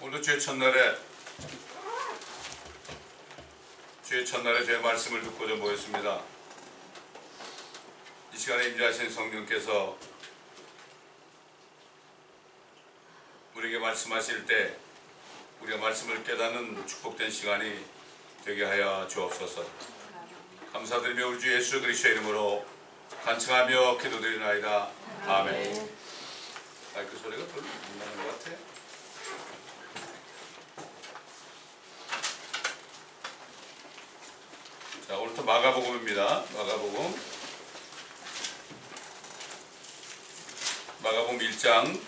오늘 주의 첫날에 주의 말씀을 듣고자 모였습니다. 이 시간에 임재하신 성령께서 우리에게 말씀하실 때 우리가 말씀을 깨닫는 축복된 시간이 되게 하여 주옵소서. 감사드리며 우리 주 예수 그리스도의 이름으로 간청하며 기도드리나이다. 아멘. 마이크 소리가 별로 안 나는 것 같아. 자, 오늘부터 마가복음입니다. 마가복음 1장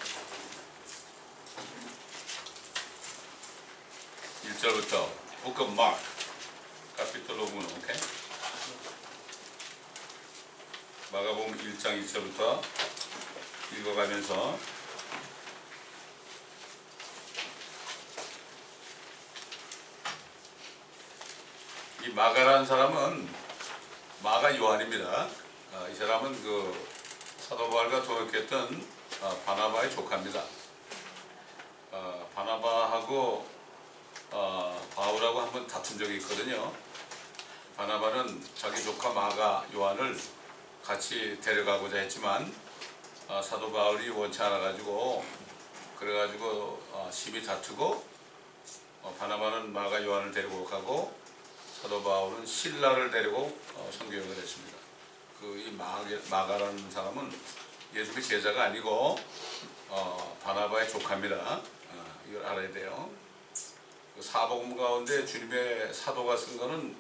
1절부터 Book of Mark, Capitolo 1, 오케이? 마가복음 1장 1절부터 읽어가면서 이 마가라는 사람은 마가 요한입니다. 이 사람은 그 사도 바울과 동역했던 바나바의 조카입니다. 바나바하고 바울하고 한번 다툰 적이 있거든요. 바나바는 자기 조카 마가 요한을 같이 데려가고자 했지만 사도 바울이 원치 않아가지고 그래가지고 심히 다투고 바나바는 마가 요한을 데리고 가고 사도 바울은 실라를 데리고 선교행을 했습니다. 이 마가라는 사람은 예수의 제자가 아니고 바나바의 조카입니다. 이걸 알아야 돼요. 그 사복음 가운데 주님의 사도가 쓴 거는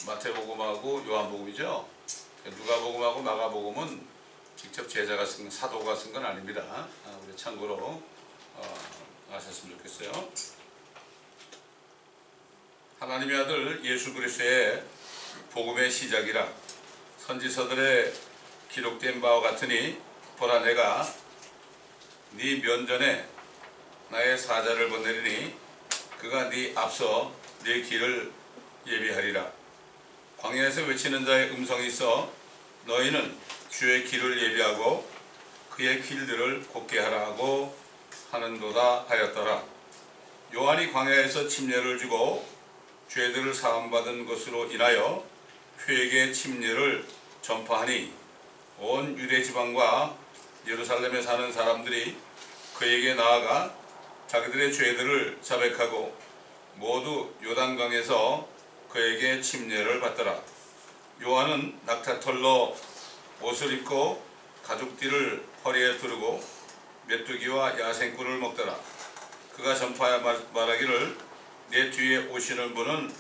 마태복음하고 요한복음이죠. 누가복음하고 마가복음은 직접 제자가 쓴, 사도가 쓴 건 아닙니다. 우리 참고로 아셨으면 좋겠어요. 하나님의 아들 예수 그리스도의 복음의 시작이라 선지서들의 기록된 바와 같으니 보라 내가 네 면전에 나의 사자를 보내리니 그가 네 앞서 네 길을 예비하리라. 광야에서 외치는 자의 음성이 있어 너희는 주의 길을 예비하고 그의 길들을 곧게 하라고 하는도다 하였더라. 요한이 광야에서 침례를 주고 죄들을 사함받은 것으로 인하여 회개의 침례를 전파하니 온 유대지방과 예루살렘에 사는 사람들이 그에게 나아가 자기들의 죄들을 자백하고 모두 요단강에서 그에게 침례를 받더라. 요한은 낙타털로 옷을 입고 가죽띠를 허리에 두르고 메뚜기와 야생꿀을 먹더라. 그가 전파하여 말하기를 내 뒤에 오시는 분은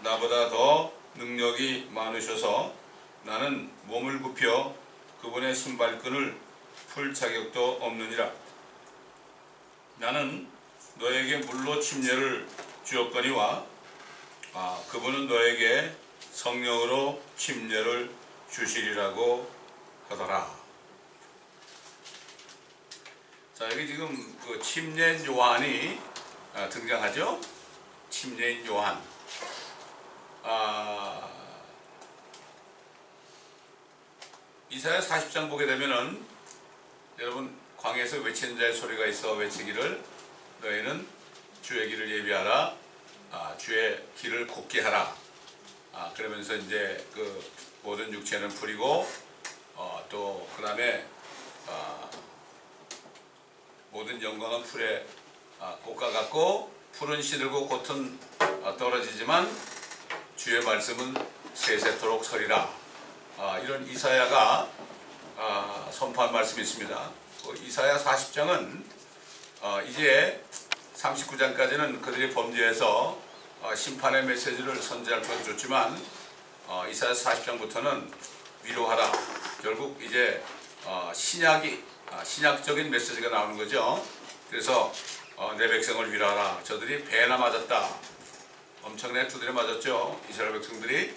나보다 더 능력이 많으셔서 나는 몸을 굽혀 그분의 신발끈을 풀 자격도 없느니라. 나는 너에게 물로 침례를 주었거니와 그분은 너에게 성령으로 침례를 주시리라고 하더라. 자, 여기 지금 그 침례인 요한이 등장하죠. 침례인 요한. 이사야 40장 보게 되면은 여러분 광야에서 외치는 자의 소리가 있어 외치기를 너희는 주의 길을 예비하라. 주의 길을 곧게 하라. 그러면서 이제 그 모든 육체는 풀이고 또 그 다음에 모든 영광은 풀에 꽃과 같고 풀은 시들고 꽃은 떨어지지만 주의 말씀은 세세토록 서리라. 이런 이사야가 선포한 말씀이 있습니다. 이사야 40장은 이제 39장까지는 그들이 범죄해서 심판의 메시지를 선지할 것을 줬지만 이사야 40장부터는 위로하라. 결국 이제 신약적인 메시지가 나오는 거죠. 그래서 내 백성을 위로하라. 저들이 배나 맞았다. 엄청나게 두드려 맞았죠. 이스라엘 백성들이.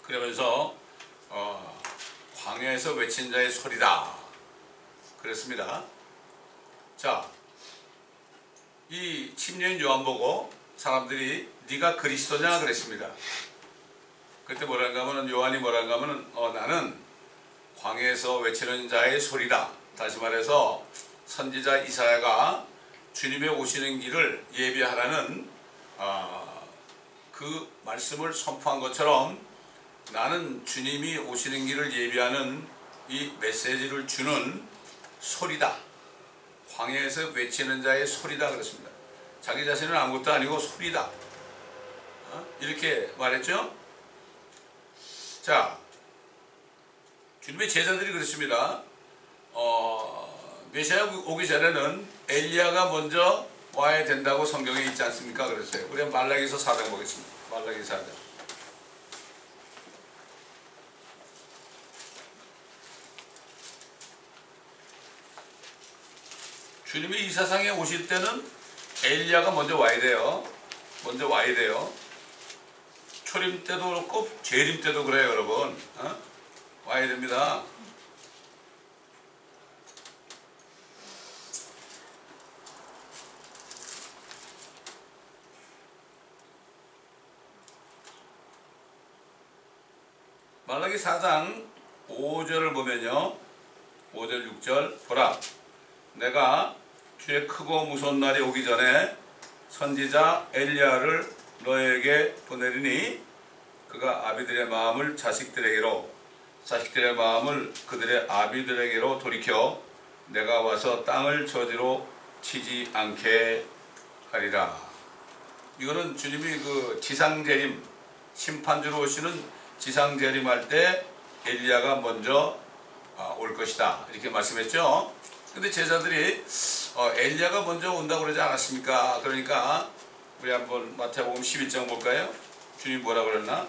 그러면서 광야에서 외친 자의 소리다. 그랬습니다. 자, 이 침례인 요한 보고 사람들이 네가 그리스도냐 그랬습니다. 그때 뭐란가 하면 요한이 뭐란가 하면 나는 광야에서 외치는 자의 소리다. 다시 말해서 선지자 이사야가 주님의 오시는 길을 예비하라는 그 말씀을 선포한 것처럼 나는 주님이 오시는 길을 예비하는 이 메시지를 주는 소리다. 광야에서 외치는 자의 소리다 그랬습니다. 자기 자신은 아무것도 아니고 소리다. 이렇게 말했죠. 자, 주님의 제자들이 그랬습니다. 메시아 오기 전에는 엘리야가 먼저 와야 된다고 성경에 있지 않습니까? 그랬어요. 우리 말라기서 4장 보겠습니다. 말라기 4장. 주님이 이 세상에 오실 때는 엘리야가 먼저 와야 돼요. 먼저 와야 돼요. 초림 때도 그렇고 재림 때도 그래요, 여러분. 와야 됩니다. 말라기 4장 5절을 보면요. 5절 6절 보라. 내가 주의 크고 무서운 날이 오기 전에 선지자 엘리야를 너에게 보내리니 그가 아비들의 마음을 자식들에게로 자식들의 마음을 그들의 아비들에게로 돌이켜 내가 와서 땅을 저지로 치지 않게 하리라. 이거는 주님이 그 지상재림 심판주로 오시는 지상재림할 때 엘리야가 먼저 올 것이다 이렇게 말씀했죠. 근데 제자들이 엘리야가 먼저 온다고 그러지 않았습니까? 그러니까 우리 한번 마태복음 11장 볼까요? 주님 뭐라 그랬나?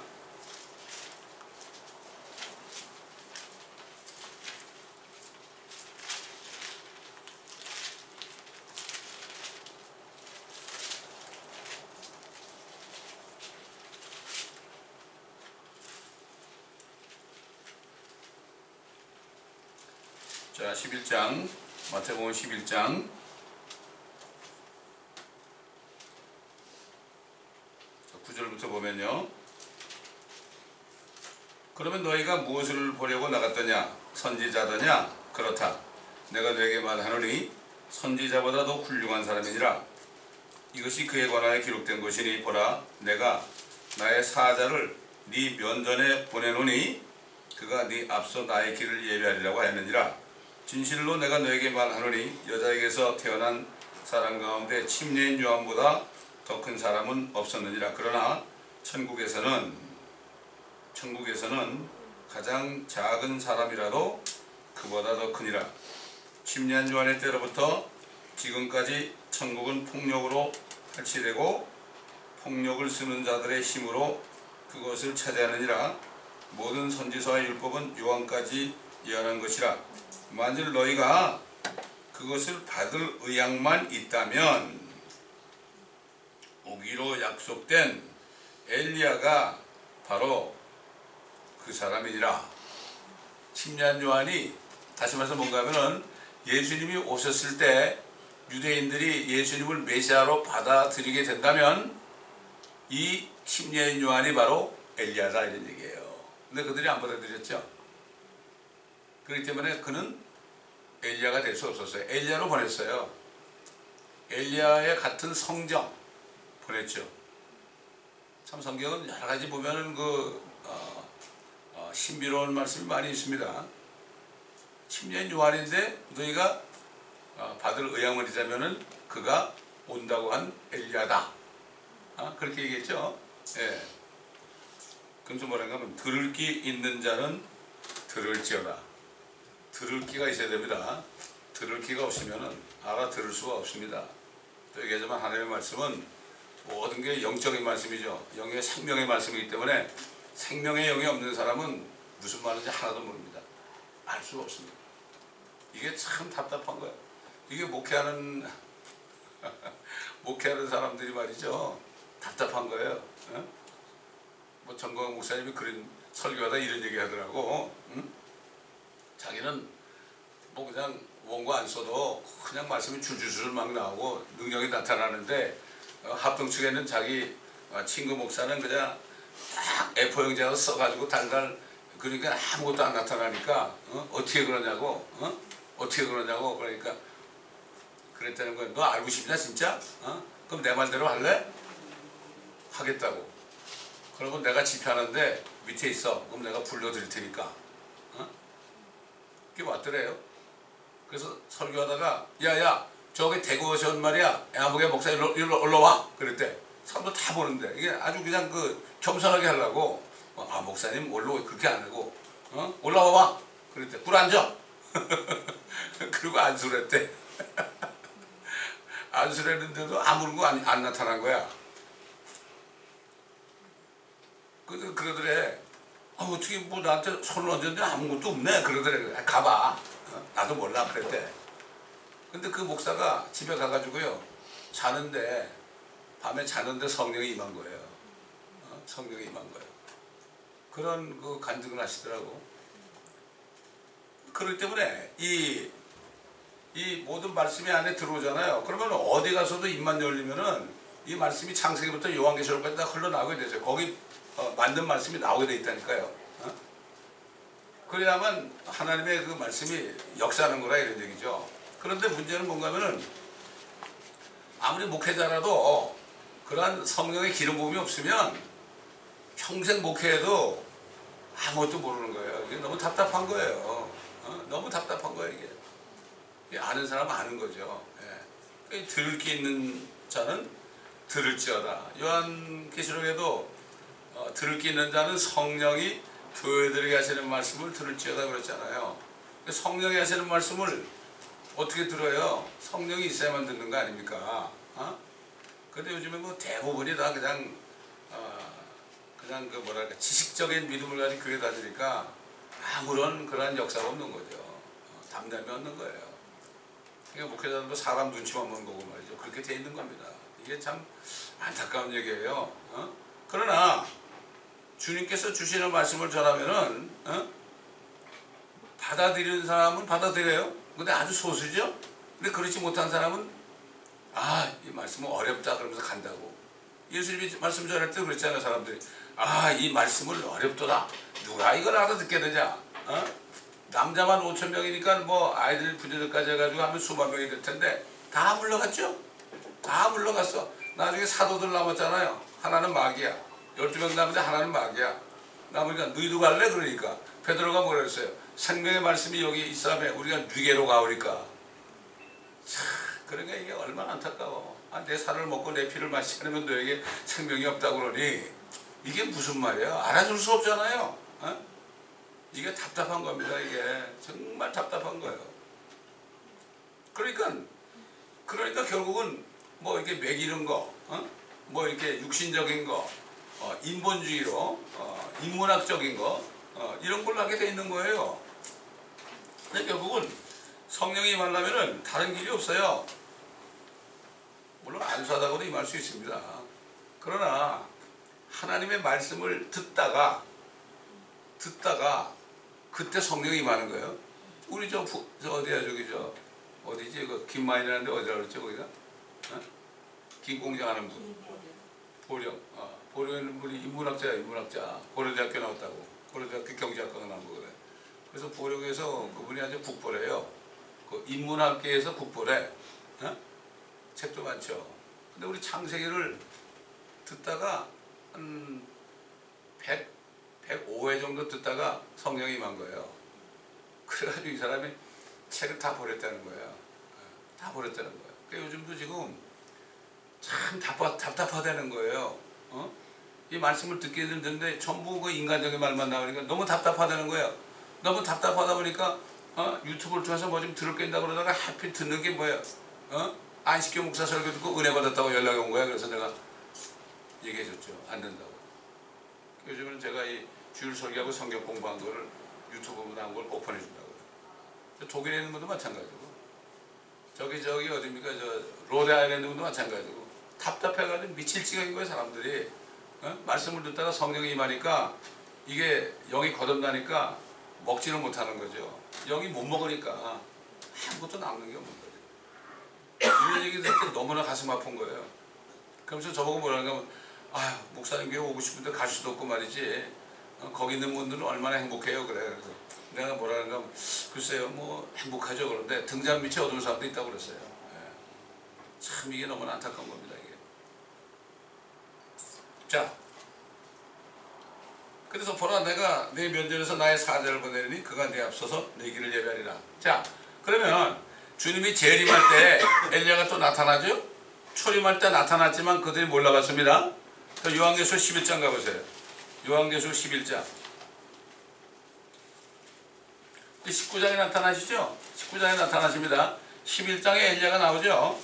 자, 11장 마태복음 11장 9절부터 보면요. 그러면 너희가 무엇을 보려고 나갔더냐? 선지자더냐? 그렇다. 내가 너에게 말하노니 선지자보다 더 훌륭한 사람이니라. 이것이 그에 관하여 기록된 것이니 보라 내가 나의 사자를 네 면전에 보내노니 그가 네 앞서 나의 길을 예비하리라고 하였느니라. 진실로 내가 너에게 말하노니 여자에게서 태어난 사람 가운데 침례인 요한보다 더 큰 사람은 없었느니라. 그러나 천국에서는 가장 작은 사람이라도 그보다 더 크니라. 침례한 요한의 때로부터 지금까지 천국은 폭력으로 탈취되고 폭력을 쓰는 자들의 힘으로 그것을 차지하느니라. 모든 선지서와 율법은 요한까지 예언한 것이라. 만일 너희가 그것을 받을 의향만 있다면 오기로 약속된 엘리야가 바로 그 사람이니라. 침례한 요한이 다시 말해서 뭔가 하면은 예수님이 오셨을 때 유대인들이 예수님을 메시아로 받아들이게 된다면 이 침례한 요한이 바로 엘리야다 이런 얘기예요. 근데 그들이 안 받아들였죠. 그렇기 때문에 그는 엘리야가 될 수 없었어요. 엘리야로 보냈어요. 엘리야의 같은 성정 보냈죠. 참 성경은 여러 가지 보면은 신비로운 말씀이 많이 있습니다. 침례인 요한인데 너희가 받을 의향을 있자면은 그가 온다고 한 엘리야다. 그렇게 얘기했죠. 예. 그럼 뭐라고 하면 들을 귀 있는 자는 들을지어다. 들을 귀가 있어야 됩니다. 들을 귀가 없으면 알아들을 수가 없습니다. 또 얘기하자면 하나님의 말씀은 모든 게 영적인 말씀이죠. 영의 생명의 말씀이기 때문에 생명의 영이 없는 사람은 무슨 말인지 하나도 모릅니다. 알 수가 없습니다. 이게 참 답답한 거예요. 이게 목회하는 사람들이 말이죠. 답답한 거예요. 뭐 정광 목사님이 그런 설교하다 이런 얘기 하더라고. 자기는 뭐 그냥 원고 안 써도 그냥 말씀이 줄줄줄 막 나오고 능력이 나타나는데 합동 측에는 자기 친구 목사는 그냥 딱 A4 용지에서 써가지고 달달 그러니까 아무것도 안 나타나니까 어떻게 그러냐고 그러니까 그랬다는 거야. 너 알고 싶냐 진짜? 그럼 내 말대로 할래? 하겠다고. 그러면 내가 집회하는데 밑에 있어. 그럼 내가 불러드릴 테니까. 그게 맞더래요. 그래서 설교하다가 야야 저기 대구 오신 말이야. 야무개 목사 일로 올라와. 그랬대. 사람들 다 보는데 이게 아주 그냥 그 겸손하게 하려고 아 목사님 올라오 그렇게 안 하고 올라와봐. 그랬대. 불 앉아. 그리고 안수를 했대. 안수를 했는데도 아무런 거 안 나타난 거야. 그러더래. 어떻게 뭐 나한테 손을 얹었는데 아무것도 없네. 그러더래. 가봐. 나도 몰라. 그랬대. 근데 그 목사가 집에 가가지고요. 자는데 밤에 자는데 성령이 임한 거예요. 성령이 임한 거예요. 그런 그 간증을 하시더라고. 그렇기 때문에 이 모든 말씀이 안에 들어오잖아요. 그러면 어디 가서도 입만 열리면은 이 말씀이 창세기부터 요한계시록까지 다 흘러나오게 되죠. 거기 맞는 말씀이 나오게 돼 있다니까요. 그래야만 하나님의 그 말씀이 역사하는 거라 이런 얘기죠. 그런데 문제는 뭔가 하면은 아무리 목회자라도 그러한 성령의 기름 부음이 없으면 평생 목회해도 아무것도 모르는 거예요. 이게 너무 답답한 거예요. 너무 답답한 거예요 이게. 아는 사람은 아는 거죠. 예. 들을 게 있는 자는 들을지어다. 요한계시록에도 들을 게 있는 자는 성령이 교회들에게 하시는 말씀을 들을지어다 그랬잖아요. 성령이 하시는 말씀을 어떻게 들어요? 성령이 있어야만 듣는 거 아닙니까? 근데 요즘에 뭐 대부분이 다 그냥 그 뭐랄까 지식적인 믿음을 가진 교회 다니니까 아무런 그러한 역사가 없는 거죠. 담담이 없는 거예요. 그러니까 목회자들도 사람 눈치만 보는 거고 말이죠. 그렇게 돼 있는 겁니다. 이게 참 안타까운 얘기예요. 그러나 주님께서 주시는 말씀을 전하면은 받아들이는 사람은 받아들여요. 근데 아주 소수죠. 근데 그렇지 못한 사람은 이 말씀은 어렵다 그러면서 간다고. 예수님이 말씀 전할 때 그랬잖아요. 사람들이 이 말씀을 어렵도다. 누가 이걸 알아듣겠느냐. 남자만 5,000명이니까 뭐 아이들 부녀들까지 해가지고 하면 수만 명이 될 텐데 다 물러갔죠. 다 물러갔어. 나중에 사도들 남았잖아요. 하나는 마귀야. 12명 남는데 하나는 마귀야. 남으니까 너희도 갈래? 그러니까 베드로가 뭐라 그랬어요? 생명의 말씀이 여기 있으면 우리가 뉘게로 가오니까. 참 그러니까 이게 얼마나 안타까워. 내 살을 먹고 내 피를 마시지 않으면 너에게 생명이 없다고 그러니 이게 무슨 말이야? 알아줄 수 없잖아요. 이게 답답한 겁니다. 이게 정말 답답한 거예요. 그러니까 결국은 뭐 이렇게 매기는 거, 뭐 이렇게 육신적인 거, 인본주의로 인문학적인 거 이런 걸로 하게 돼 있는 거예요. 근데 결국은 성령이 임하려면은 다른 길이 없어요. 물론 안수하다고도 임할 수 있습니다. 그러나 하나님의 말씀을 듣다가 그때 성령이 임하는 거예요. 우리 저 어디야 저기 어디지 그 김만이라는데 어디라 그랬죠 거기가? 김공장 하는 분. 보령 분이 인문학자. 고려대학교 나왔다고. 고려대학교 경제학과가 나온 거거든. 그래서 보령에서 그분이 아주 국보래요. 그 인문학계에서 국보래. 책도 많죠. 근데 우리 창세기를 듣다가 한 105회 정도 듣다가 성령이 임한 거예요. 그래가지고 이 사람이 책을 다 버렸다는 거예요. 다 버렸다는 거예요. 그러니까 요즘도 지금 참 답답하다는 거예요. 이 말씀을 듣게 되는데 전부 그 인간적인 말만 나오니까 너무 답답하다는 거예요. 너무 답답하다 보니까 유튜브를 통해서 뭐 좀 들을 게 있다 그러다가 하필 듣는 게 뭐예요? 안식교 목사 설교 듣고 은혜 받았다고 연락이 온 거야. 그래서 내가 얘기해줬죠. 안 된다고. 요즘은 제가 이 주일 설교하고 성경 공부한 거를 유튜브로 나온 걸 오픈해준다고요. 독일에 있는 분도 마찬가지고 저기 어디입니까? 저 로데 아일랜드 분도 마찬가지고 답답해가지고 미칠 지경인 거예요. 사람들이 말씀을 듣다가 성령이 임하니까 이게 영이 거듭나니까 먹지는 못하는 거죠. 영이 못 먹으니까 아무것도 남는 게 없는 거죠. 이런 얘기 들을 때 너무나 가슴 아픈 거예요. 그러면서 저보고 뭐라는가 하면 목사님 교회 오고 싶은데 갈 수도 없고 말이지. 거기 있는 분들은 얼마나 행복해요. 그래. 그래서 내가 뭐라는가 하면 글쎄요 뭐 행복하죠. 그런데 등잔 밑에 어두운 사람도 있다고 그랬어요. 참 이게 너무나 안타까운 겁니다. 이게. 자, 그래서 보라, 내가 내 면전에서 나의 사자를 보내리니 그가 내 앞서서 내 길을 예비하리라. 자, 그러면 주님이 재림할 때 엘리야가 또 나타나죠? 초림할 때 나타났지만 그들이 몰라갔습니다. 요한계시록 11장 가보세요. 요한계시록 11장 19장에 나타나시죠? 19장에 나타나십니다. 11장에 엘리야가 나오죠?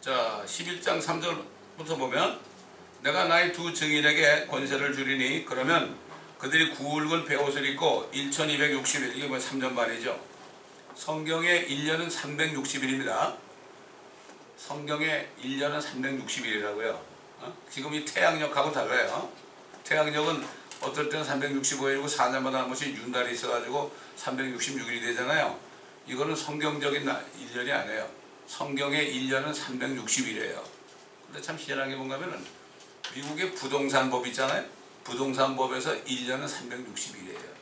자, 11장 3절부터 보면 내가 나의 두 증인에게 권세를 주리니 그러면 그들이 굵은 베옷을 입고 1260일, 이게 뭐 3년 반이죠. 성경의 1년은 360일입니다. 성경의 1년은 360일이라고요. 지금 이 태양력하고 달라요. 태양력은 어떨 때는 365일이고 4년마다 한 번씩 윤달이 있어가지고 366일이 되잖아요. 이거는 성경적인 1년이 아니에요. 성경의 1년은 360일이에요. 근데 참 희한한 게 뭔가 하면은 미국의 부동산법 있잖아요. 부동산법에서 1년은 360일이에요.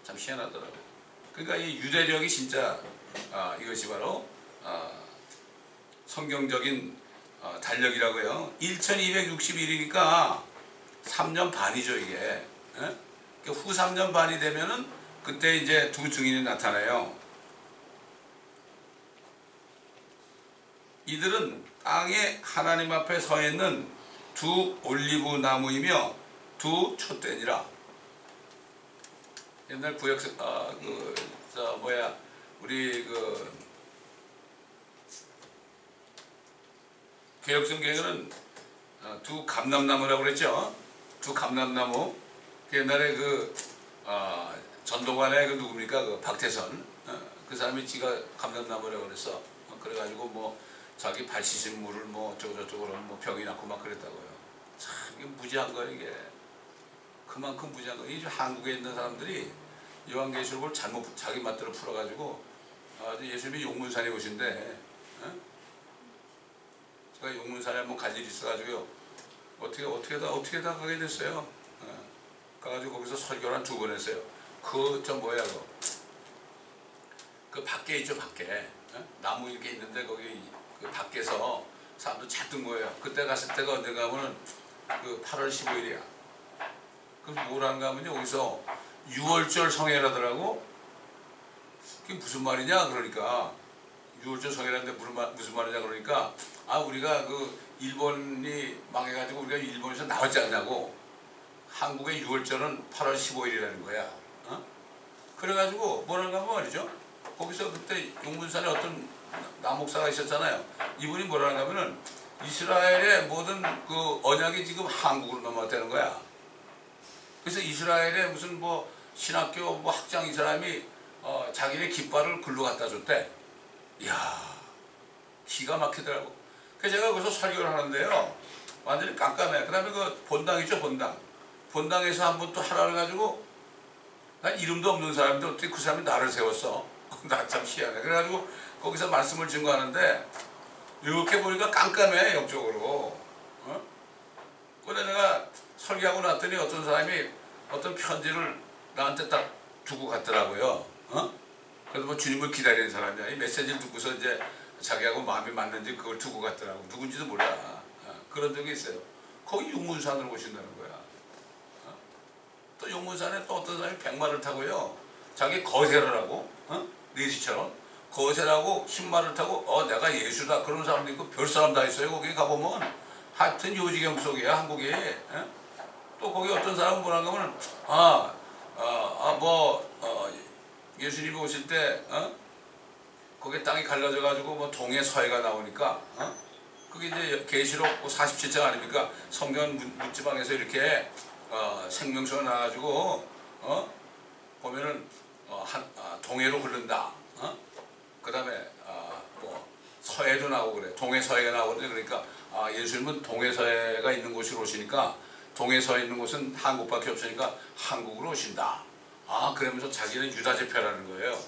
참 희한하더라고요. 그러니까 이 유대력이 진짜 이것이 바로 성경적인 달력이라고요. 1260일이니까 3년 반이죠 이게. 후 3년 반이 되면은 그때 이제 두 증인이 나타나요. 이들은 땅에 하나님 앞에 서 있는 두 올리브 나무이며 두 촛대니라. 옛날 구약 우리 개혁성경에는 두 감람나무라고 그랬죠. 두 감람나무. 옛날에 전도관의 누굽니까? 박태선. 그 사람이 지가 감람나무라고 그랬어. 그래가지고 뭐 자기 발 씻은 물을 뭐 저쪽으로 뭐 병이 났고 막 그랬다고요. 참 이게 무지한 거예요 이게. 그만큼 무지한 거예요. 이 한국에 있는 사람들이 요한계시록을 잘못 자기 맛대로 풀어가지고 예수님이 용문산에 오신데, 제가 용문산에 한번 갈 일이 있어가지고요. 어떻게 다 가게 됐어요. 가가지고 거기서 설교를 한 2번 했어요. 그 밖에 있죠, 밖에. 나무 이렇게 있는데 거기 그 밖에서 사람들 잔뜩 모여요. 그때 갔을 때가 언젠가 하면은 8월 15일이야. 그럼 뭐라는가 하면요, 여기서 6월절 성회라더라고. 그게 무슨 말이냐 그러니까, 6월절 성회라는데 무슨 말이냐 그러니까, 우리가 일본이 망해가지고 우리가 일본에서 나왔지 않냐고. 한국의 6월절은 8월 15일이라는 거야. 그래가지고 뭐라는가 하면 말이죠, 거기서 그때 용문산에 어떤 남목사가 있었잖아요. 이분이 뭐라는가 하면은 이스라엘의 모든 언약이 지금 한국으로 넘어왔다는 거야. 그래서 이스라엘의 무슨 신학교 학장 이 사람이 자기네 깃발을 글로 갖다 줬대. 이야, 기가 막히더라고. 그래서 제가 거기서 설교를 하는데요, 완전히 깜깜해. 그 다음에 본당이죠, 본당에서 한 번 또 하라를 가지고, 난 이름도 없는 사람인데 어떻게 그 사람이 나를 세웠어. 나 참 희한해. 그래가지고 거기서 말씀을 증거하는데 이렇게 보니까 깜깜해, 영적으로. 근데 내가 설교하고 났더니 어떤 사람이 어떤 편지를 나한테 딱 두고 갔더라고요. 그래도 주님을 기다리는 사람이야. 이 메시지를 듣고서 이제 자기하고 마음이 맞는지 그걸 두고 갔더라고. 누군지도 몰라. 그런 적이 있어요. 거기 용문산으로 오신다는 거야. 또 용문산에 또 어떤 사람이 백마를 타고요, 자기 거세를 하고, 내시처럼 거세라고 흰말을 타고 내가 예수다 그런 사람도 있고 별사람 다 있어요. 거기 가보면 하여튼 요지경 속이야 한국이. 또 거기 어떤 사람은 뭐라고 하면 예수님이 오실 때 거기 땅이 갈라져 가지고 동해 서해가 나오니까 그게 이제 계시록 47장 아닙니까? 성경 문지방에서 이렇게 생명수가 나와가지고 보면은 동해로 흐른다. 그 다음에 서해도 나오고 그래. 동해 서해가 나오는데, 그러니까 예수님은 동해 서해가 있는 곳으로 오시니까, 동해 서해 있는 곳은 한국밖에 없으니까 한국으로 오신다. 그러면서 자기는 유다 제패라는 거예요.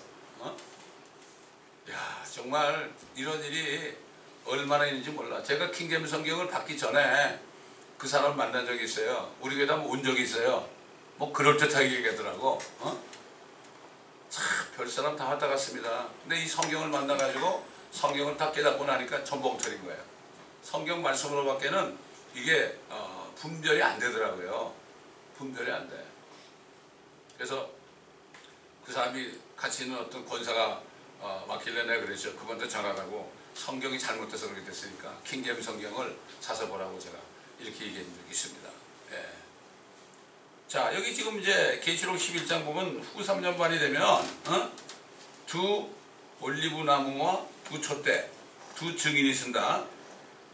야, 정말 이런 일이 얼마나 있는지 몰라. 제가 킹제임스 성경을 받기 전에 그 사람을 만난 적이 있어요. 우리 교회도 한번 온 적이 있어요. 뭐 그럴듯하게 얘기하더라고. 참 별사람 다 왔다 갔습니다. 근데 이 성경을 만나가지고 성경을 다 깨닫고 나니까 전복털인 거예요. 성경 말씀으로밖에는 이게 분별이 안 되더라고요. 분별이 안 돼. 그래서 그 사람이 같이 있는 어떤 권사가 막길래 내가 그랬죠. 그분한테 전하라고. 성경이 잘못돼서 그렇게 됐으니까 킹제임스 성경을 사서 보라고 제가 이렇게 얘기한 적이 있습니다. 예. 자, 여기 지금 이제 계시록 11장 보면 후 3년반이 되면 두 올리브 나무와 두 촛대, 두 증인이 쓴다.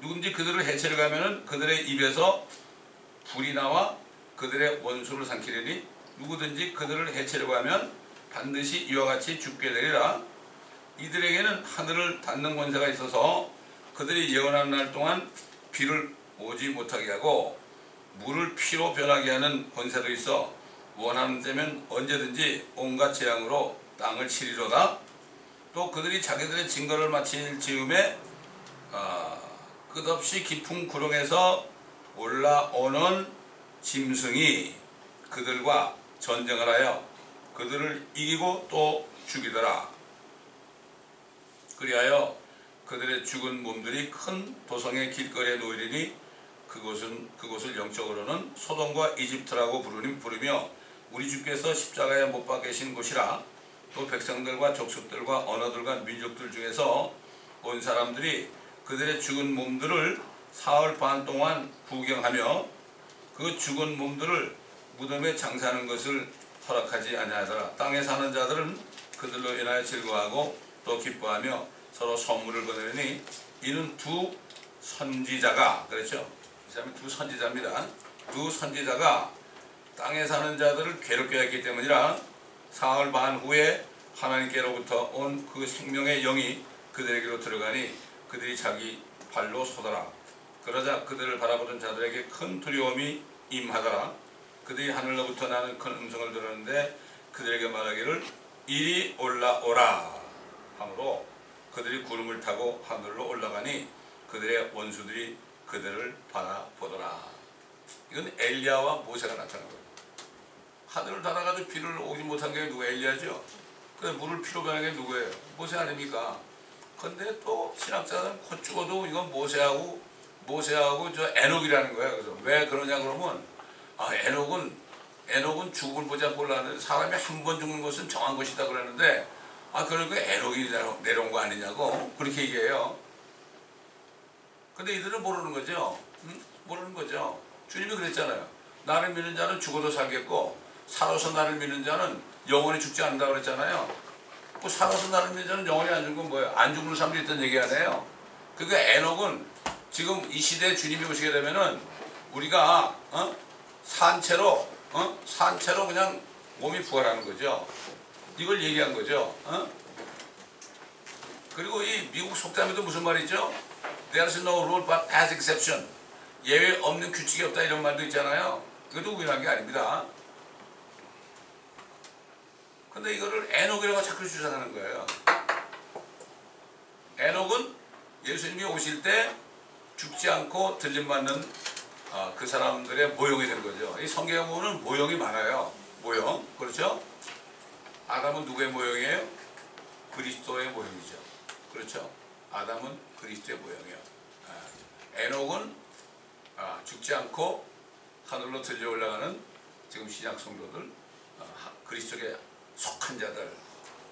누군지 그들을 해체를 가면은 그들의 입에서 불이 나와 그들의 원수를 삼키리니 누구든지 그들을 해체를 가면 반드시 이와 같이 죽게 되리라. 이들에게는 하늘을 닫는 권세가 있어서 그들이 예언하는 날 동안 비를 오지 못하게 하고 물을 피로 변하게 하는 권세도 있어 원하는 때면 언제든지 온갖 재앙으로 땅을 치리로다. 또 그들이 자기들의 증거를 마칠 즈음에 끝없이 깊은 구렁에서 올라오는 짐승이 그들과 전쟁을 하여 그들을 이기고 또 죽이더라. 그리하여 그들의 죽은 몸들이 큰 도성의 길거리에 놓이리니 그곳을 영적으로는 소돔과 이집트라고 부르며 우리 주께서 십자가에 못 박히신 곳이라. 또 백성들과 족속들과 언어들과 민족들 중에서 온 사람들이 그들의 죽은 몸들을 사흘 반 동안 구경하며 그 죽은 몸들을 무덤에 장사하는 것을 허락하지 아니하더라. 땅에 사는 자들은 그들로 인하여 즐거워하고 또 기뻐하며 서로 선물을 거느리니 이는 두 선지자가, 그렇죠? 이 사람이 두 선지자입니다. 두 선지자가 땅에 사는 자들을 괴롭게 했기 때문이라. 사흘 반 후에 하나님께로부터 온 그 생명의 영이 그들에게로 들어가니 그들이 자기 발로 서더라. 그러자 그들을 바라보던 자들에게 큰 두려움이 임하더라. 그들이 하늘로부터 나는 큰 음성을 들었는데 그들에게 말하기를 이리 올라오라 하므로 그들이 구름을 타고 하늘로 올라가니 그들의 원수들이 그들을 바라보더라. 이건 엘리야와 모세가 나타난 거예요. 하늘을 닫아가지고 비를 오지 못한 게 누가? 엘리야죠. 근데 물을 피로 변한 게 누구예요? 모세 아닙니까? 근데 또 신학자들은 곧 죽어도 이건 모세하고 저 에녹이라는 거예요. 그래서 왜 그러냐 그러면 에녹은 죽음을 보지 않고 올라왔는데 사람이 한 번 죽는 것은 정한 것이다 그러는데 그러니까 에녹이 내려온 거 아니냐고 그렇게 얘기해요. 근데 이들은 모르는 거죠. 모르는 거죠. 주님이 그랬잖아요. 나를 믿는 자는 죽어도 살겠고 살아서 나를 믿는 자는 영원히 죽지 않는다고 그랬잖아요. 그 살아서 나를 믿는 자는 영원히 안 죽는 건 뭐예요? 안 죽는 사람도 있던 얘기 아니에요. 그러니까 에녹은 지금 이 시대에 주님이 오시게 되면은 우리가 산채로 그냥 몸이 부활하는 거죠. 이걸 얘기한 거죠. 그리고 이 미국 속담에도 무슨 말이죠? There's no rule but as exception. 예외 없는 규칙이 없다 이런 말도 있잖아요. 이것도 우연한 게 아닙니다. 근데 이거를 에녹이라고 자꾸 주장하는 거예요. 에녹은 예수님이 오실 때 죽지 않고 들림받는 그 사람들의 모형이 된 거죠. 이 성경에 보면 모형이 많아요. 모형. 그렇죠? 아담은 누구의 모형이에요? 그리스도의 모형이죠. 그렇죠? 아담은 그리스도의 모형이에요. 에녹은 죽지 않고 하늘로 들려 올라가는 지금 신약 성도들, 그리스도에 속한 자들,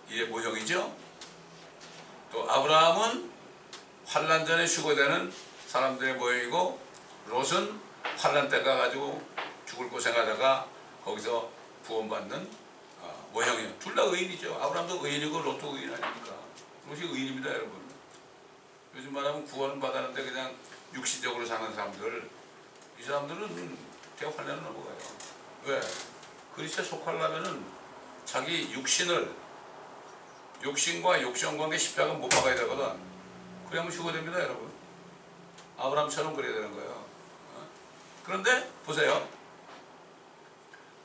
이의 모형이죠. 또 아브라함은 환난 전에 휴거되는 사람들의 모형이고, 롯은 환난 때 가가지고 죽을 고생하다가 거기서 구원받는 모형이에요. 둘 다 의인이죠. 아브라함도 의인이고 롯도 의인 아닙니까? 롯이 의인입니다, 여러분. 요즘 말하면 구원을 받았는데 그냥 육신적으로 사는 사람들, 이 사람들은 대환란을 넘어가요. 왜? 그리스도에 속하려면은 자기 육신과 욕심 관계 십자가 못 박아야 되거든. 그래야만 휴거됩니다, 여러분. 아브라함처럼 그래야 되는 거예요. 그런데 보세요.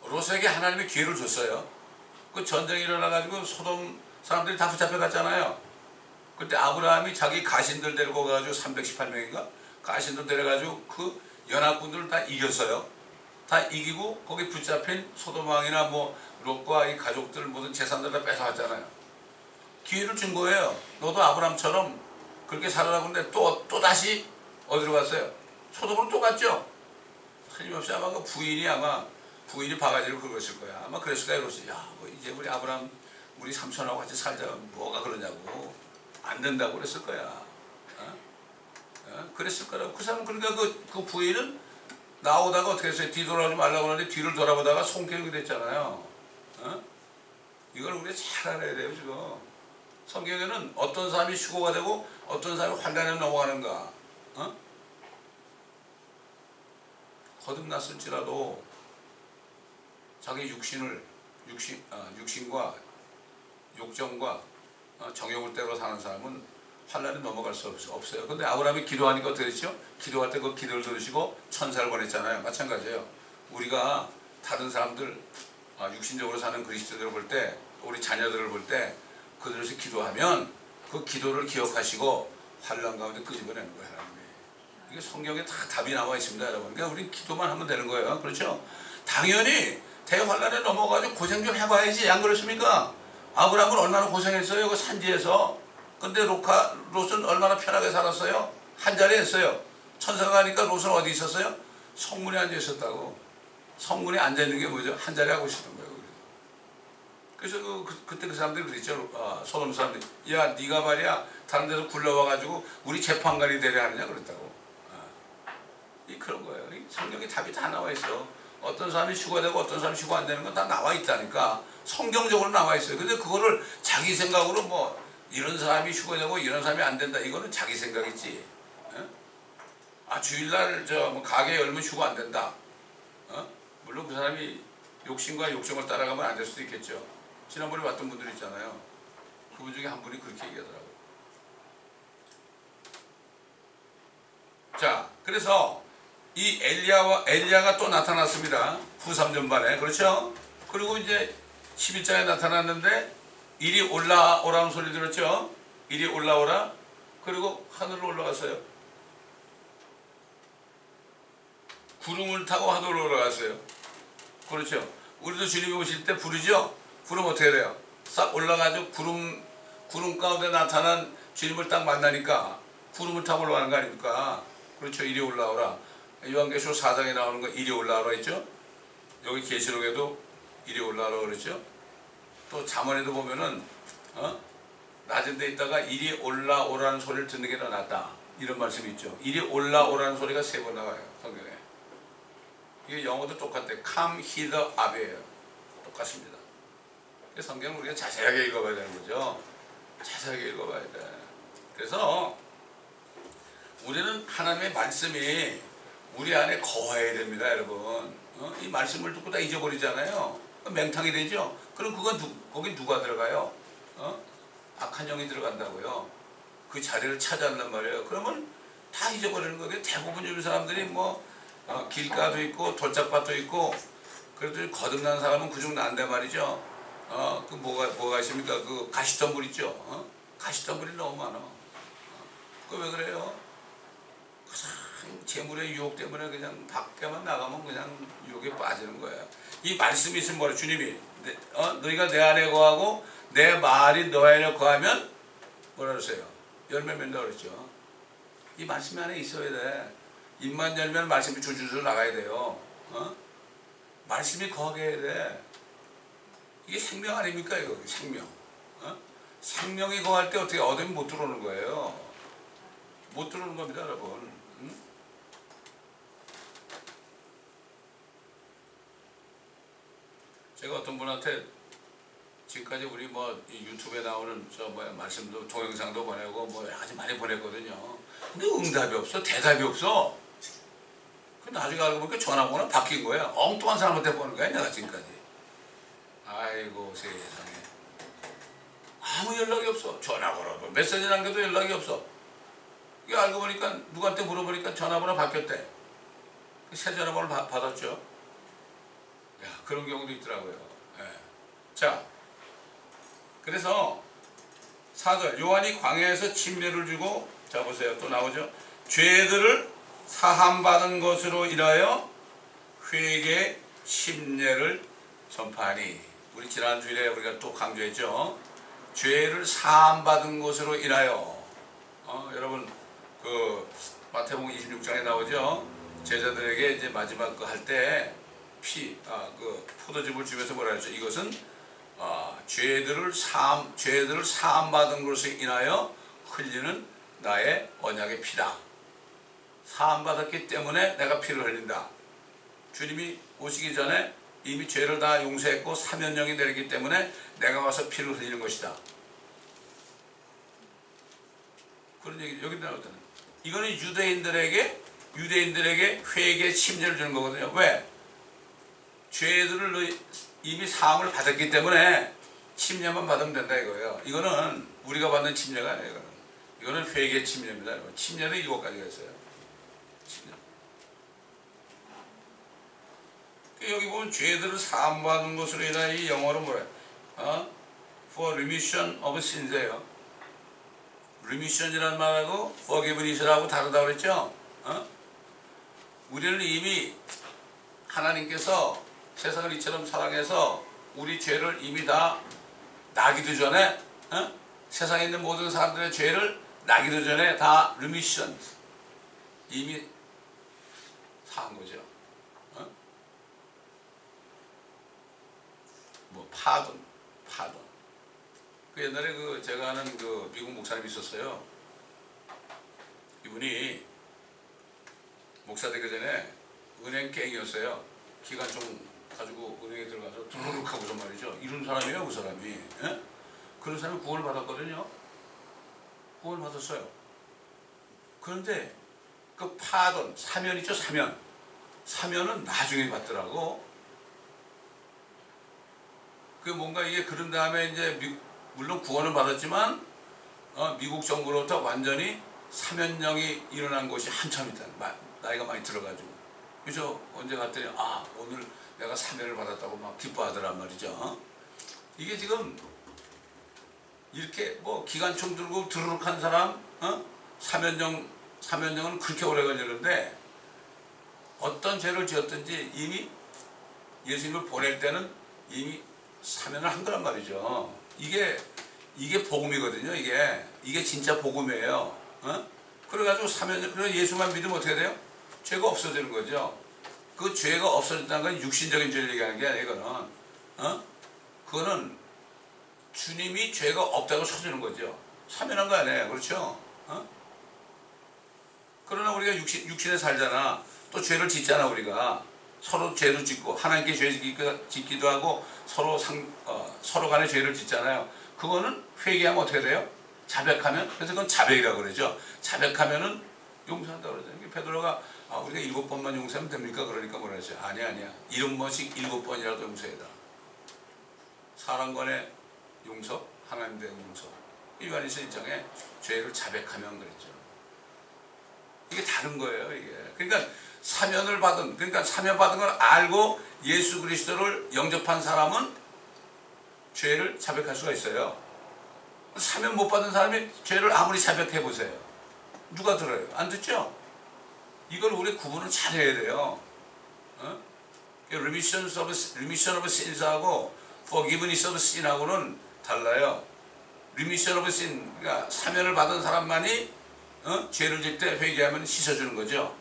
롯에게 하나님이 기회를 줬어요. 그 전쟁이 일어나가지고 소돔 사람들이 다 붙잡혀갔잖아요. 그때 아브라함이 자기 가신들 데리고 가가지고 318명인가? 가신들 데려가지고 그 연합군들을 다 이겼어요. 다 이기고 거기 붙잡힌 소돔왕이나 뭐 롯과 이 가족들 모든 재산들 다 뺏어왔잖아요. 기회를 준 거예요. 너도 아브람처럼 그렇게 살아라고 하는데 또 다시 어디로 갔어요? 소돔으로 또 갔죠. 틀림없이 아마 그 부인이 바가지를 긁었을 거야. 아마 그랬을 거야. 그랬어. 야, 뭐 이제 우리 아브람 우리 삼촌하고 같이 살자. 뭐가 그러냐고. 안 된다고 그랬을 거야. 그랬을 거라고. 그 사람 그러니까 그 부인은 나오다가 어떻게 했어요? 뒤돌아오지 말라고 하는데 뒤를 돌아보다가 손괴력이 됐잖아요. 이걸 우리가 잘 알아야 돼요. 지금 성경에는 어떤 사람이 휴거가 되고 어떤 사람이 환난에 넘어가는가 거듭났을지라도 자기 육신과 욕정과 정욕을 떼고 사는 사람은 환난에 넘어갈 수 없어요. 근데 아브라함이 기도하니까 어떻게 됐죠? 기도할 때 그 기도를 들으시고 천사를 보냈잖아요. 마찬가지예요. 우리가 다른 사람들 육신적으로 사는 그리스도들을 볼 때, 우리 자녀들을 볼 때 그들에서 기도하면 그 기도를 기억하시고 환난 가운데 끄집어내는 거예요. 하나님이. 이게 성경에 다 답이 나와 있습니다, 여러분. 그러니까 우리 기도만 하면 되는 거예요. 그렇죠? 당연히 대환난에 넘어가지고 고생 좀 해봐야지. 안 그렇습니까? 아브라함은 얼마나 고생했어요. 그 산지에서. 근데 롯은 얼마나 편하게 살았어요? 한 자리에 있어요. 천사가 가니까 롯은 어디 있었어요? 성문에 앉아 있었다고. 성문에 앉아 있는 게 뭐죠? 한 자리 하고 있었던 거예요. 그래서 그때 그 사람들이 그랬죠. 소돔 사람들이. 야, 네가 말이야 다른 데서 굴러와가지고 우리 재판관이 되려 하느냐 그랬다고. 그런 거예요. 성경에 답이 다 나와 있어. 어떤 사람이 휴거되고 어떤 사람이 휴거 안 되는 건 다 나와 있다니까. 성경적으로 나와 있어요. 근데 그거를 자기 생각으로 뭐 이런 사람이 휴거되고 이런 사람이 안 된다. 이거는 자기 생각이지. 주일날 뭐 가게 열면 휴거 안 된다. 물론 그 사람이 욕심과 욕정을 따라가면 안 될 수도 있겠죠. 지난번에 봤던 분들 있잖아요. 그분 중에 한 분이 그렇게 얘기하더라고요. 자, 그래서 이 엘리야가 또 나타났습니다. 후 3전반에. 그렇죠? 그리고 이제 11장에 나타났는데 이리 올라오라는 소리 들었죠? 이리 올라오라. 그리고 하늘로 올라갔어요. 구름을 타고 하늘로 올라갔어요. 그렇죠? 우리도 주님이 오실 때 부르죠? 부르면 어떻게 돼요? 싹 올라가지고 구름 가운데 나타난 주님을 딱 만나니까 구름을 타고 올라가는 거 아닙니까? 그렇죠? 이리 올라오라. 요한계시록 4장에 나오는 거 이리 올라오라 했죠? 여기 계시록에도 이리 올라오라 그랬죠? 또 잠언에도 보면은 낮은 데 있다가 이리 올라오라는 소리를 듣는 게 더 낫다. 이런 말씀이 있죠. 이리 올라오라는 소리가 3번 나와요. 성경에. 이게 영어도 똑같아요. Come hither up이에요. 똑같습니다. 성경을 우리가 자세하게 읽어봐야 되는 거죠. 자세하게 읽어봐야 돼. 그래서 우리는 하나님의 말씀이 우리 안에 거해야 됩니다, 여러분. 이 말씀을 듣고 다 잊어버리잖아요. 맹탕이 되죠. 그럼 거기 누가 들어가요? 악한 영이 들어간다고요. 그 자리를 차지한단 말이에요. 그러면 다 잊어버리는 거예요. 대부분 요즘 사람들이 뭐 길가도 있고 돌짝밭도 있고 그래도 거듭난 사람은 그중 난데 말이죠. 그 뭐가 있습니까? 그 가시덤불 있죠. 가시덤불이 너무 많아. 그 왜 그래요? 재물의 유혹 때문에 그냥 밖에만 나가면 그냥 유혹에 빠지는 거예요. 이 말씀이 있으면 뭐래? 주님이 너희가 내 안에 거하고 내 말이 너 안에 거하면 뭐라 그러세요? 열매 맺는다 그랬죠. 이 말씀이 안에 있어야 돼. 입만 열면 말씀이 줄줄줄 나가야 돼요. 말씀이 거하게 해야 돼. 이게 생명 아닙니까? 이거 생명. 생명이 거할 때 어떻게 어둠이 못 들어오는 거예요. 못 들어오는 겁니다, 여러분. 제가 어떤 분한테 지금까지 우리 뭐 유튜브에 나오는 말씀도 동영상도 보내고 뭐 여러 가지 많이 보냈거든요. 근데 응답이 없어, 대답이 없어. 나중에 알고 보니까 전화번호가 바뀐 거야. 엉뚱한 사람한테 보는 거야, 내가 지금까지. 아이고 세상에. 아무 연락이 없어. 전화번호도 메시지 남겨도 연락이 없어. 이게 알고 보니까 누구한테 물어보니까 전화번호 바뀌었대. 새 전화번호를 받았죠. 야, 그런 경우도 있더라고요. 예. 자, 그래서 4절 요한이 광야에서 침례를 주고, 자 보세요, 또 나오죠. 죄들을 사함받은 것으로 인하여 회개 심례를 전파하니. 우리 지난 주일에 우리가 또 강조했죠. 죄를 사함받은 것으로 인하여. 여러분 그 마태복음 26장에 나오죠. 제자들에게 이제 마지막 그 할 때 그 포도즙을 주면서 뭐라 했죠? 이것은 죄들을 사함받은 것으로 인하여 흘리는 나의 언약의 피다. 사함받았기 때문에 내가 피를 흘린다. 주님이 오시기 전에 이미 죄를 다 용서했고 사면령이 내리기 때문에 내가 와서 피를 흘리는 것이다. 그런 얘기 여기 나오잖아요. 이거는 유대인들에게 회개 심려를 주는 거거든요. 왜? 죄들을 이미 사함을 받았기 때문에 침례만 받으면 된다 이거예요. 이거는 우리가 받는 침례가 아니에요. 이거는 회개 침례입니다. 침례는 일곱 가지가 있어요. 침례. 여기 보면 죄들을 사함받은 것으로 인하여 이 영어로 뭐래? For remission of sins예요. remission이라는 말하고 forgiveness라고 다르다고 그랬죠? 우리는 이미 하나님께서 세상을 이처럼 사랑해서 우리 죄를 이미 다 나기도 전에 세상에 있는 모든 사람들의 죄를 나기도 전에 다 remission 이미 사한 거죠. 뭐 pardon. 그 옛날에 그 제가 아는 그 미국 목사님이 있었어요. 이분이 목사 되기 전에 은행 갱이었어요. 기관총 가지고 은행에 들어가서 두루룩 하고서 말이죠. 이런 사람이에요, 그 사람이. 예? 그런 사람이 구원을 받았거든요. 구원을 받았어요. 그런데 그 파던 사면 있죠, 사면은 나중에 받더라고. 그 뭔가 이게 그런 다음에 이제 물론 구원을 받았지만 미국 정부로부터 완전히 사면령이 일어난 것이 한참 있다. 나이가 많이 들어가지고. 그래서 언제 갔더니 오늘 내가 사면을 받았다고 막 기뻐하더란 말이죠. 이게 지금 이렇게 뭐 기관총 들고 드르륵 한 사람 사면령은 그렇게 오래 걸리는데 어떤 죄를 지었든지 이미 예수님을 보낼 때는 이미 사면을 한 거란 말이죠. 이게 복음이거든요. 이게 진짜 복음이에요. 그래가지고 그래서 예수만 믿으면 어떻게 돼요? 죄가 없어지는 거죠. 그 죄가 없어진다는 건 육신적인 죄를 얘기하는 게 아니에요. 이거는 그거는 주님이 죄가 없다고 쳐주는 거죠. 사면한 거 아니에요. 그렇죠? 그러나 우리가 육신에 살잖아. 또 죄를 짓잖아. 우리가 서로 죄도 짓고 하나님께 죄 짓기도 하고 서로 간에 죄를 짓잖아요. 그거는 회개하면 어떻게 돼요? 자백하면. 그래서 그건 자백이라고 그러죠. 자백하면은 용서한다고 그러죠. 베드로가 우리가 7번만 용서하면 됩니까? 그러니까 뭐라 했어요? 아니야. 7번씩 7번이라도 용서해라. 사람 간의 용서, 하나님 대한 용서. 요한일서 1장에 죄를 자백하면 그랬죠. 이게 다른 거예요. 이게. 그러니까 사면을 받은, 사면받은 걸 알고 예수 그리스도를 영접한 사람은 죄를 자백할 수가 있어요. 사면 못 받은 사람이 죄를 아무리 자백해 보세요. 누가 들어요? 안 듣죠? 이걸 우리 구분을 잘 해야 돼요. remission of sins하고 forgiveness of sin하고는 달라요. remission of sin, 그러니까 사면을 받은 사람만이 죄를 질 때 회개하면 씻어주는 거죠.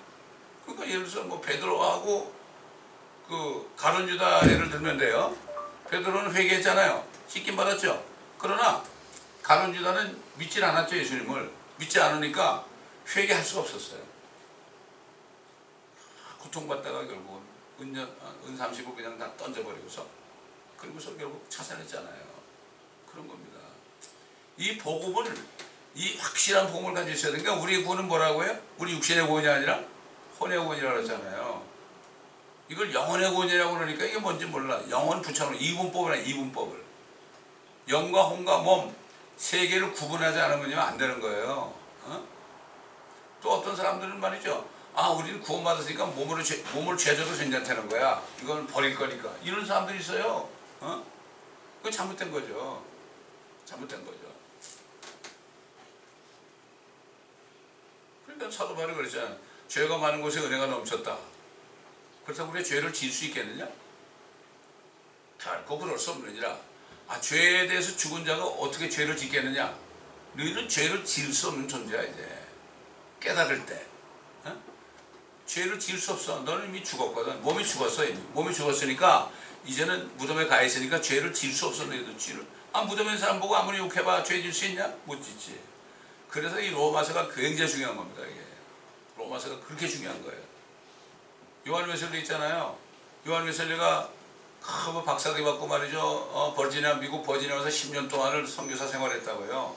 그러니까 예를 들어서 뭐 베드로하고 그 가룟 유다 예를 들면 돼요. 베드로는 회개했잖아요. 씻김 받았죠. 그러나 가룟 유다는 믿질 않았죠. 예수님을 믿지 않으니까 회개할 수가 없었어요. 고통받다가 결국은 은 30을 그냥 다 던져버리고서 그리고서 결국 자살했잖아요. 그런 겁니다. 이 복음을, 이 확실한 복음을 가지고 있어야 되니까 우리 구원은 뭐라고 해요? 우리 육신의 구원이 아니라 혼의 구원이라고 했잖아요. 이걸 영혼의 구원이라고 그러니까 이게 뭔지 몰라. 영혼 붙여놓은 이분법이라. 이분법을 영과 혼과 몸 세 개를 구분하지 않으면 안 되는 거예요. 또 어떤 사람들은 말이죠. 우리는 구원받았으니까 몸을 죄져도 괜찮다는 거야. 이건 버릴 거니까. 이런 사람들이 있어요. 그거 잘못된 거죠. 잘못된 거죠. 그러니까 사도 바울이 그랬잖아요. 죄가 많은 곳에 은혜가 넘쳤다. 그렇다고 우리가 죄를 지을 수 있겠느냐? 결코 그럴 수 없느니라. 죄에 대해서 죽은 자가 어떻게 죄를 짓겠느냐? 너희는 죄를 지을 수 없는 존재야. 이제 깨달을 때 죄를 지을 수 없어. 너는 이미 죽었거든. 몸이 죽었어. 이미 몸이 죽었으니까 이제는 무덤에 가 있으니까 죄를 지을 수 없어. 너희도 죄를 무덤에 있는 사람 보고 아무리 욕해봐 죄 지을 수 있냐? 못 짓지. 그래서 이 로마서가 굉장히 중요한 겁니다. 이게 로마서가 그렇게 중요한 거예요. 요한 웨슬리 있잖아요. 요한 웨슬리가 뭐 박사학위 받고 말이죠. 미국 버지니아에서 10년 동안을 선교사 생활했다고요.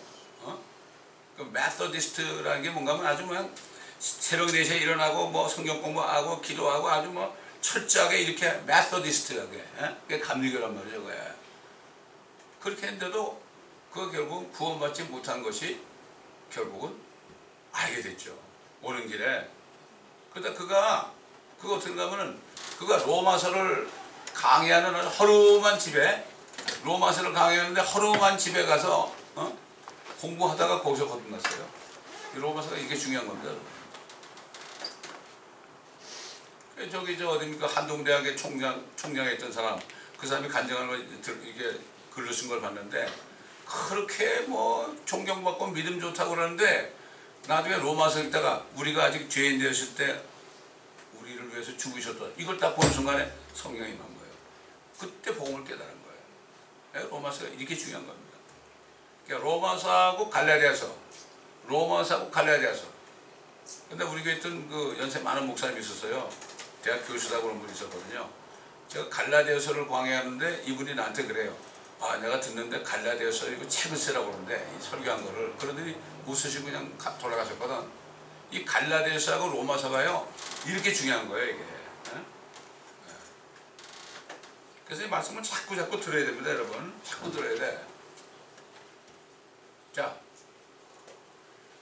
그 메소디스트라는 게 뭔가 하면 아주 그냥 새벽 4시에 일어나고 뭐 성경 공부하고 기도하고 아주 뭐 철저하게 이렇게 메소디스트하게 그게 감리교란 말이죠. 그게. 그렇게 했는데도 그 결국 구원받지 못한 것이 결국은 알게 됐죠. 오는 길에. 그러다 그거 어떻게 가면은 그가 로마서를 강의하는 허름한 집에 로마서를 강의하는데 허름한 집에 가서 공부하다가 거기서 거듭났어요. 로마서가 이게 중요한 겁니다. 저기 어딥니까 한동대학의 총장했던 사람 그 사람이 간증을 이게 글로 쓴 걸 봤는데 그렇게 뭐 존경받고 믿음 좋다고 그러는데 나중에 로마서 읽다가 우리가 아직 죄인 되었을 때 우리를 위해서 죽으셨다. 이걸 딱 보는 순간에 성령이 임한 거예요. 그때 복음을 깨달은 거예요. 로마서가 이렇게 중요한 겁니다. 그러니까 로마서하고 갈라디아서 근데 우리 교회 있던 그 연세 많은 목사님이 있었어요. 대학 교수라고 그런 분이 있었거든요. 제가 갈라디아서를 강의하는데 이분이 나한테 그래요. 내가 듣는데 갈라디아서 이거 책을 쓰라고 그러는데 이 설교한 거를 그러더니 웃으시고 그냥 돌아가셨거든. 이 갈라디아서하고 로마서가요 이렇게 중요한 거예요. 이게. 그래서 이 말씀을 자꾸 들어야 됩니다. 여러분 자꾸 들어야 돼. 자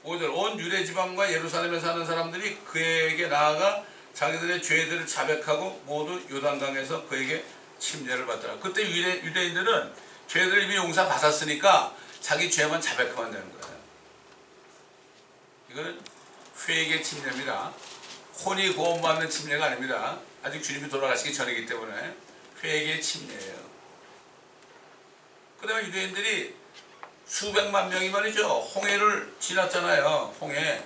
5절 온 유대 지방과 예루살렘에 사는 사람들이 그에게 나아가 자기들의 죄들을 자백하고 모두 요단강에서 그에게 침례를 받더라. 그때 유대인들은 죄를 이미 용서받았으니까 자기 죄만 자백하면 되는 거예요. 이거는 회개 침례입니다. 혼이 구원받는 침례가 아닙니다. 아직 주님이 돌아가시기 전이기 때문에 회개 침례예요. 그 다음에 유대인들이 수백만 명이 말이죠. 홍해를 지났잖아요. 홍해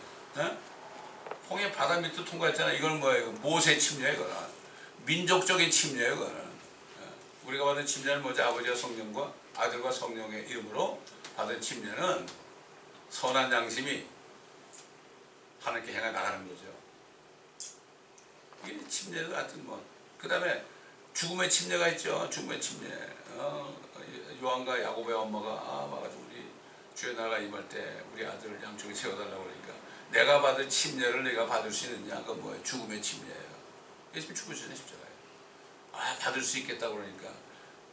바다 밑을 통과했잖아요. 이건 뭐예요? 모세 침례예요. 이거는 민족적인 침례예요. 이거는 우리가 받은 침례는 뭐죠? 아버지와 성령과 아들과 성령의 이름으로 받은 침례는 선한 양심이 하나님께 향해 나가는 거죠. 이게 침례도 하여튼 그 다음에 죽음의 침례가 있죠. 죽음의 침례. 요한과 야곱의 엄마가 와가지고 우리 주의 나라가 임할 때 우리 아들을 양쪽에 세워달라고 그러니까 내가 받은 침례를 내가 받을 수 있느냐? 그건 뭐예요? 죽음의 침례예요. 예수님 죽으시는 십자가예요. 받을 수 있겠다고 그러니까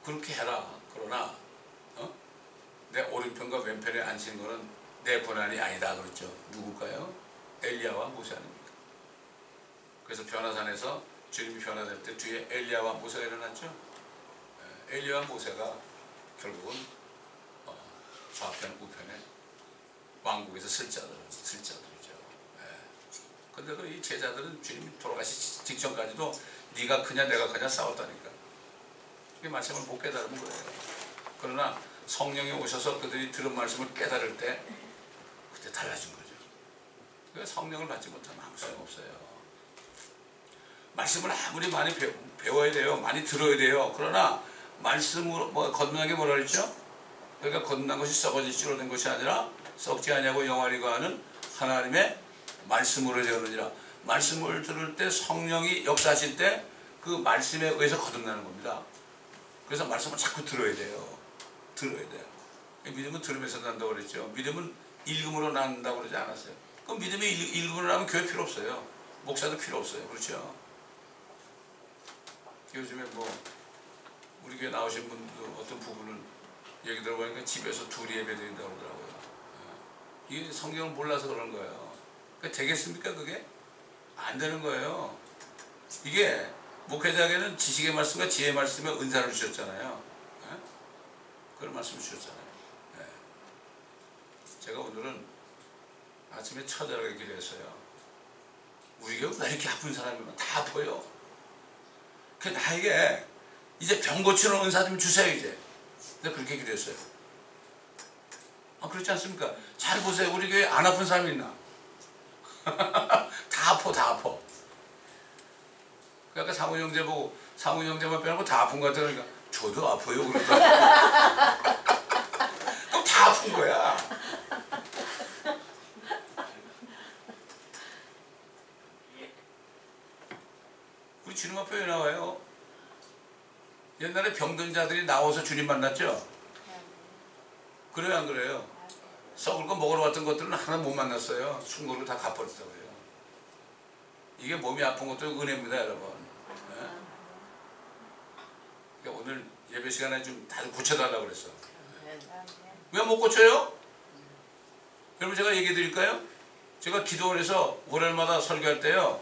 그렇게 해라. 그러나 내 오른편과 왼편에 앉힌 거는 내 권한이 아니다 그랬죠. 누굴까요? 엘리야와 모세 아닙니까? 그래서 변화산에서 주님이 변화될 때 뒤에 엘리야와 모세가 일어났죠. 엘리야와 모세가 결국은 좌편 우편에 왕국에서 쓸자들이죠. 근데 이 제자들은 주님이 돌아가시 직전까지도 네가 크냐 내가 크냐 싸웠다니까. 이 말씀을 못 깨달은 거예요. 그러나 성령이 오셔서 그들이 들은 말씀을 깨달을 때 그때 달라진 거죠. 그러니까 성령을 받지 못하면 아무 소용없어요. 말씀을 아무리 많이 배워야 돼요. 많이 들어야 돼요. 그러나 말씀으로 거듭난 게 뭐라 그랬죠? 그러니까 거듭난 것이 썩어질 줄로 된 것이 아니라 썩지 아니하고 영원히 거하는 하나님의 말씀으로 되었느니라. 말씀을 들을 때 성령이 역사하실 때 그 말씀에 의해서 거듭나는 겁니다. 그래서 말씀을 자꾸 들어야 돼요. 믿음은 들으면서 난다고 그랬죠. 믿음은 읽음으로 난다고 그러지 않았어요. 그럼 믿음이 읽음으로 나면 교회 필요 없어요. 목사도 필요 없어요. 그렇죠? 요즘에 우리 교회 나오신 분도 어떤 부분은 얘기 들어보니까 집에서 둘이 예배 드린다고 그러더라고요. 이게 성경을 몰라서 그런 거예요. 되겠습니까 그게? 안 되는 거예요. 이게 목회자에게는 지식의 말씀과 지혜의 말씀에 은사를 주셨잖아요. 그런 말씀을 주셨잖아요. 제가 오늘은 아침에 처절하게 기도했어요. 우리 교회 왜 이렇게 아픈 사람이면 다 아파요. 그 나에게 이제 병 고치는 은사 좀 주세요 이제. 내가 그렇게 기도했어요. 그렇지 않습니까? 잘 보세요. 우리 교회 안 아픈 사람이 있나? 다 아파, 다 아파. 그러니까 상훈 형제 보고 상훈 형제만 빼놓고 다 아픈 것 같아. 그러니까 저도 아파요. 그러니까 그럼 다 아픈 거야. 우리 주님 앞에 왜 나와요? 옛날에 병든 자들이 나와서 주님 만났죠? 그래요, 안 그래요? 썩을 거 먹으러 왔던 것들은 하나 못 만났어요. 순고를 다 갚아줬다고요. 이게 몸이 아픈 것도 은혜입니다, 여러분. 네? 그러니까 오늘 예배 시간에 좀 다들 고쳐달라고 그랬어. 왜 못 고쳐요? 여러분 제가 얘기해 드릴까요? 제가 기도원에서 월요일마다 설교할 때요.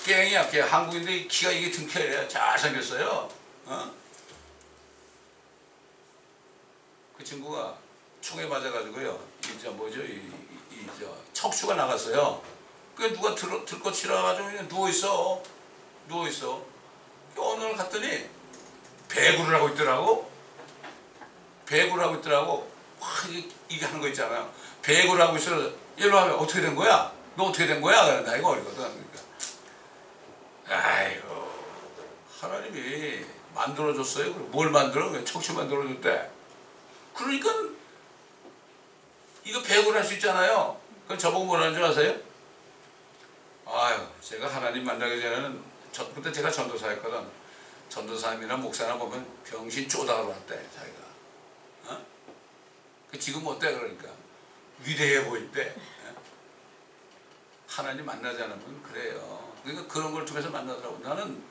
깽이야, 깽. 한국인데 키가 이게 튼튼해요. 잘생겼어요. 그 친구가 총에 맞아가지고요. 척추가 나갔어요. 그 누가 들것 치러가지고 그냥 누워있어. 어느 날 갔더니 배구를 하고 있더라고. 이게 하는 거 있잖아요. 배구를 하고 있어. 일로 하면 어떻게 된 거야? 너 어떻게 된 거야? 그래, 나이가 어리거든. 그러니까. 아이고, 하나님이 만들어줬어요. 뭘 만들어? 척추 만들어줬대. 그러니까 이거 배구를 할 수 있잖아요. 그럼 저보고 뭐라는 줄 아세요? 아유, 제가 하나님 만나기 전에는 그때 제가 전도사였거든. 전도사님이나 목사나 보면 병신 쪼다가 왔대, 자기가. 지금 어때? 그러니까 위대해 보인대. 하나님 만나지 않으면 그래요. 그러니까 그런 걸 통해서 만나더라고. 나는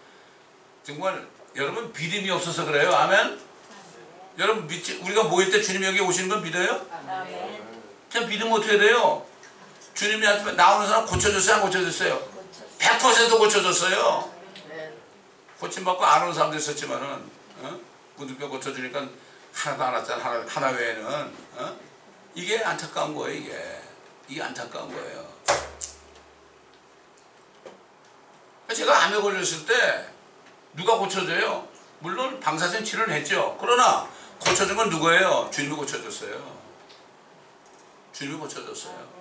정말 여러분 믿음이 없어서 그래요. 아멘? 여러분 우리가 모일 때 주님 여기 오시는 건 믿어요? 아멘. 그냥 믿으면 어떻게 돼요? 주님이 나오는 사람 고쳐줬어요? 안 고쳐줬어요? 100% 고쳐줬어요. 고침받고 안 오는 사람도 있었지만은 무등병 고쳐주니까 하나도 안 왔잖아. 하나 외에는. 이게 안타까운 거예요. 이게 안타까운 거예요. 제가 암에 걸렸을 때 누가 고쳐줘요? 물론 방사선 치료는 했죠. 그러나 고쳐준 건 누구예요? 주님이 고쳐줬어요. 주님이 고쳐줬어요.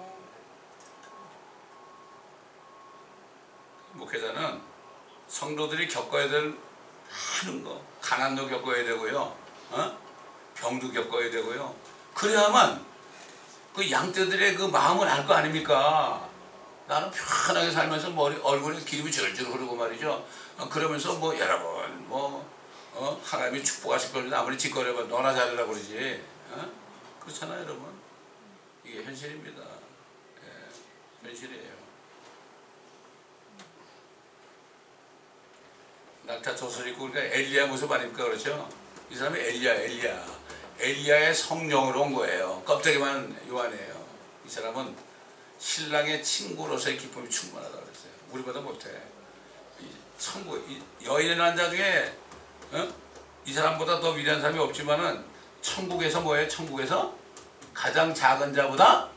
목회자는 성도들이 겪어야 될 많은 거, 가난도 겪어야 되고요, 병도 겪어야 되고요. 그래야만 그 양떼들의 그 마음을 알 거 아닙니까? 나는 편하게 살면서 얼굴에 기름이 절절 흐르고 말이죠. 그러면서 여러분 하나님이 축복하실 겁니다. 아무리 짓거려봐 너나 잘하려고 그러지. 그렇잖아요, 여러분. 이게 현실입니다. 예, 현실이에요. 낙타 옷을 입고 우리가 엘리야 모습 아닙니까? 그렇죠? 이 사람이 엘리야의 성령으로 온 거예요. 껍데기만 요한이에요. 이 사람은 신랑의 친구로서의 기쁨이 충만하다고 그랬어요. 우리보다 못해. 여인의 난자 중에 이 사람보다 더 위대한 사람이 없지만은 천국에서 뭐예요? 천국에서 가장 작은 자보다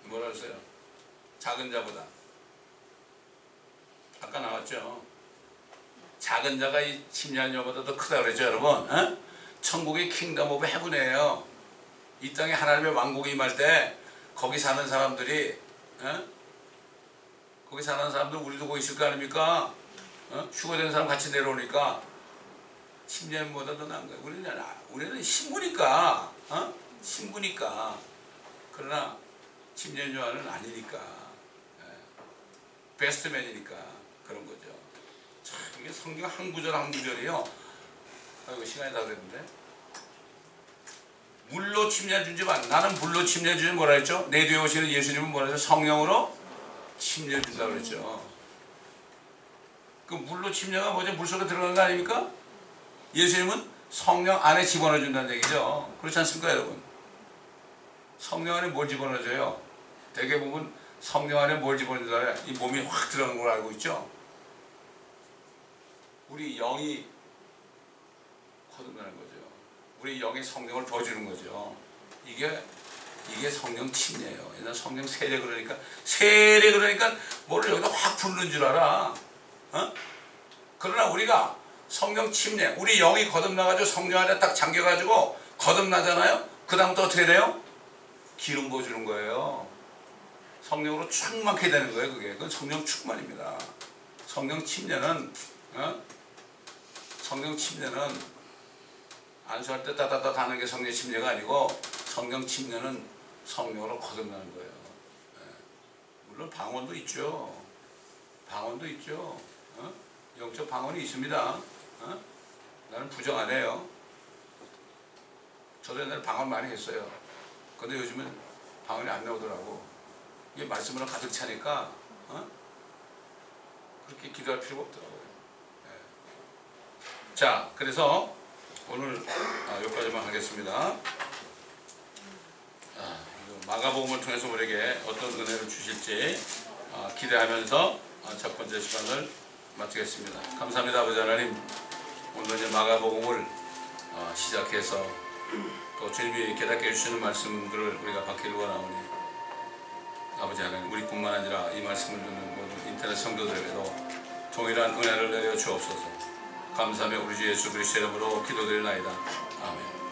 뭐라 그랬어요? 작은 자보다. 아까 나왔죠. 작은 자가 이 침략녀보다 더 크다 그랬죠, 여러분. 천국이 킹덤 오브 헤븐이에요. 이 땅에 하나님의 왕국이 임할 때 거기 사는 사람들이 거기 사는 사람들 우리도 거기 있을 거 아닙니까? 휴거된 사람 같이 내려오니까 침략보다 더 나은 거예요. 우리는 신부니까 신부니까. 그러나 침략녀는 아니니까 베스트맨이니까 그런 거죠. 참 이게 성경 한 구절 한 구절이요. 아이고 시간이 다 됐는데. 물로 침례주지만 나는 물로 침례주지 뭐라 했죠? 내 뒤에 오시는 예수님은 뭐라 했죠? 성령으로 침례준다고 그랬죠. 그 물로 침례가 뭐죠? 물속에 들어간 거 아닙니까? 예수님은 성령 안에 집어넣어 준다는 얘기죠. 그렇지 않습니까, 여러분? 성령 안에 뭘 집어넣어줘요? 대개 보면 성령 안에 뭘 집어넣는다? 이 몸이 확 들어가는 걸 알고 있죠? 우리 영이 거듭나는 거죠. 우리 영의 성령을 부어주는 거죠. 이게 이게 성령 침례예요. 옛날 성령 세례 그러니까 뭐를 여기다 확 붓는 줄 알아. 어? 그러나 우리가 성령 침례, 우리 영이 거듭나가지고 성령 안에 딱 잠겨가지고 거듭나잖아요. 그 다음부터 어떻게 돼요? 기름 부어주는 거예요. 성령으로 충만하게 되는 거예요. 그건 성령 충만입니다. 성령 침례는 안수할 때 따다다 하는 게 성령 침례가 아니고, 성령 침례는 성령으로 거듭나는 거예요. 물론 방언도 있죠. 영적 방언이 있습니다. 나는 부정 안 해요. 저도 옛날에 방언 많이 했어요. 근데 요즘은 방언이 안 나오더라고. 이게 말씀으로 가득 차니까 그렇게 기도할 필요가 없더라고요. 자, 그래서 오늘 여기까지만 하겠습니다. 마가복음을 통해서 우리에게 어떤 은혜를 주실지 기대하면서 첫 번째 시간을 마치겠습니다. 감사합니다. 아버지 하나님, 오늘 이제 마가복음을 시작해서 또 주님이 깨닫게 해주시는 말씀들을 우리가 받기를 원하오니, 아버지 하나님, 우리뿐만 아니라 이 말씀을 듣는 모든 인터넷 성도들에게도 동일한 은혜를 내려 주옵소서. 감사하며 우리 주 예수 그리스도 이름으로 기도드리나이다. 아멘.